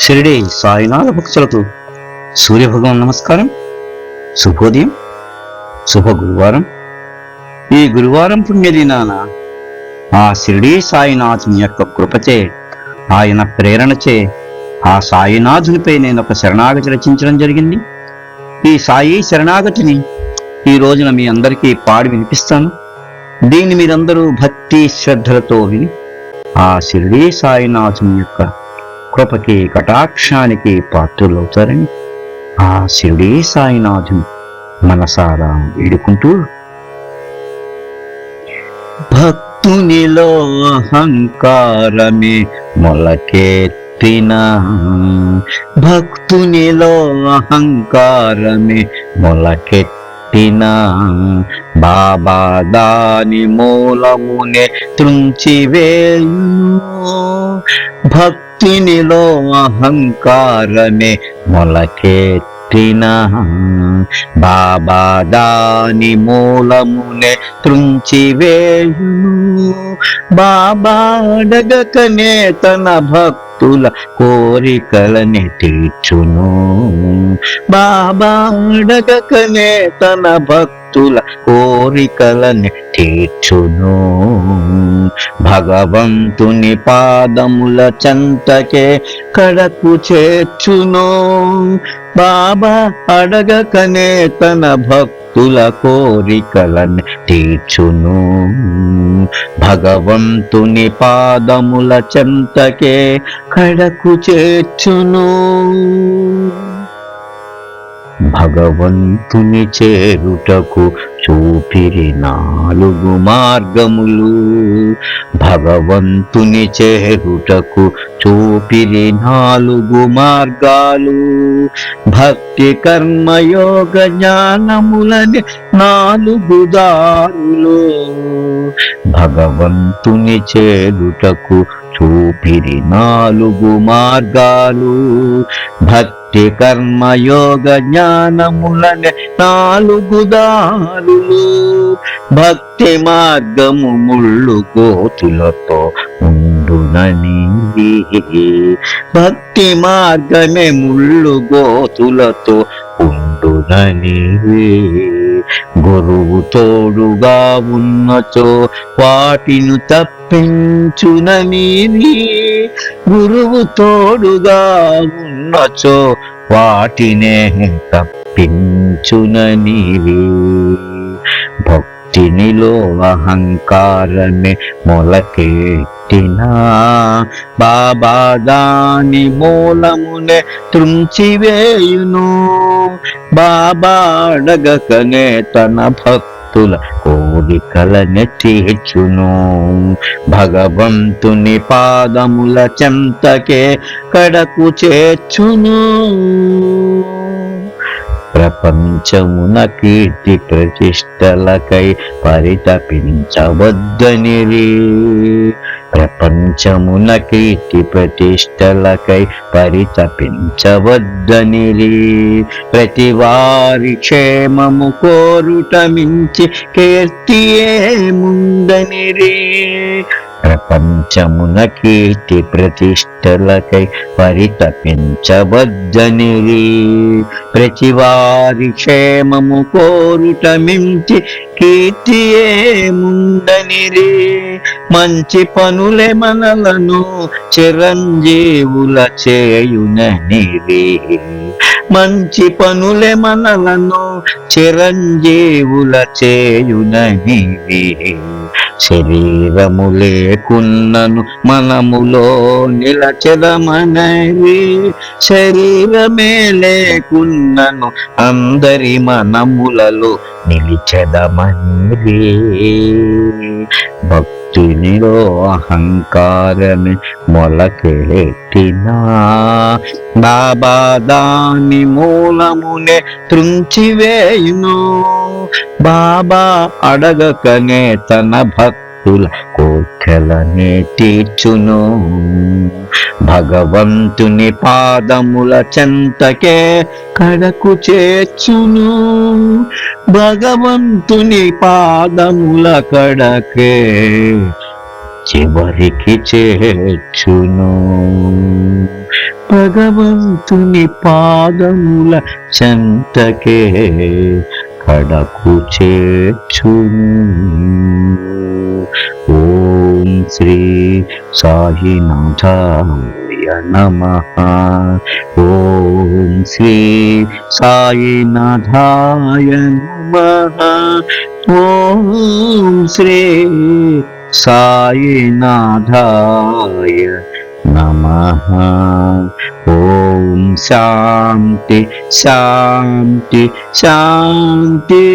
షిరిడి సాయినాథ భక్తులకు సూర్యభగవాన్ నమస్కారం. శుభోదయం, శుభ గురువారం. ఈ గురువారం పుణ్యదినాన ఆ షిరిడి సాయినాథుని యొక్క కృపచే, ఆయన ప్రేరణచే ఆ సాయినాథునిపై నేను ఒక శరణాగతి రచించడం జరిగింది. ఈ సాయి శరణాగతిని ఈ రోజున మీ అందరికీ పాడి వినిపిస్తాను. దీన్ని మీరందరూ భక్తి శ్రద్ధలతో విని ఆ షిరిడి సాయినాథుని యొక్క కృపకి కటాక్షానికి పాత్రులవుతారని ఆ షిరిడి సాయినాథుని మనసారా వేడుకుంటూ, భక్తునిలో అహంకారమే మొలకెత్తిన, భక్తునిలో అహంకారమే మొలకెత్తిన, బాబా దాని మూలమునే త్రుంచివేయును. భక్తినిలో అహంకారమే మొలకెత్తిన, బాబా దాని మూలమునే త్రుంచివేయును. బాబా అడగకనే తన భక్తుల కోరికలని తీర్చును. బాబా అడగకనే తన భక్తుల కోరికలని తీర్చును. భగవంతుని పాదముల చెంతకే కడకు చేర్చును. బాబా అడగకనే తన భక్తుల కోరికలను తీర్చును. భగవంతుని పాదముల చెంతకే కడకు చేర్చును. భగవంతుని చేరుటకు చూపిరి 4 మార్గములు. భగవంతుని చేరుటకు చూపిరి 4 మార్గాలు. భక్తి కర్మయోగ జ్ఞానములని 4 దారులు. భగవంతుని చేరుటకు చూపిరి 4 మార్గాలు. భక్తి కర్మయోగ జ్ఞానములనే 4 దారులు. భక్తి మార్గము ముళ్ళు గోతులతో ఉండునని, భక్తి మార్గమే ముళ్ళు గోతులతో ఉండునని. గురువు తోడుగా ఉన్నచో వాటిని తప్పించునని, గురువు తోడుగా ఉన్నచో వాటినే తప్పించునని. భక్తినిలో అహంకారమే మొలకెత్తిన, బాబా దాని మూలమునే త్రుంచివేయును. బాబా అడగకనే తన భక్తుల కోరికలని తీర్చును. భగవంతుని పాదముల చెంతకే కడకు చేర్చును. ప్రపంచమున కీర్తి ప్రతిష్టలకై పరితపించవద్దనిరి. ప్రపంచమున కీర్తి ప్రతిష్టలకై పరితపించవద్దనిరి. ప్రతి వారి క్షేమము కోరుట మించి కీర్తియే ముందనిరి. ప్రపంచమున కీర్తి ప్రతిష్టలకై పరితపించవద్దనిరి. ప్రతి వారి క్షేమము కోరుట మించి కీర్తియే ముందనిరి. మంచి పనులే మనలను చిరంజీవుల చేయుననిరి. మంచి పనులే మనలను చిరంజీవుల చేయుననివి. శరీరము లేకున్నను మనములో నిలచెదమనవి. శరీరమే లేకున్నను అందరి మనములలో నిలిచెదమనివి. భక్తినిలో అహంకారమే మొలకెత్తిన, బాబా దాని మూలమునే త్రుంచివేయును. బాబా అడగకనే తన భక్తుల కోర్కెలనే తీర్చును. భగవంతుని పాదముల చెంతకే కడకు చేర్చును. భగవంతుని పాదముల కడకే చివరికి చేర్చును. భగవంతుని పాదముల చెంతకే కడకు చేర్చును. ఓం శ్రీ సాయినాథాయ నమః. ఓం శ్రీ సాయినాథాయ నమః. ఓం శ్రీ సాయినాథాయ నమః. ఓం శాంతి శాంతి శాంతి.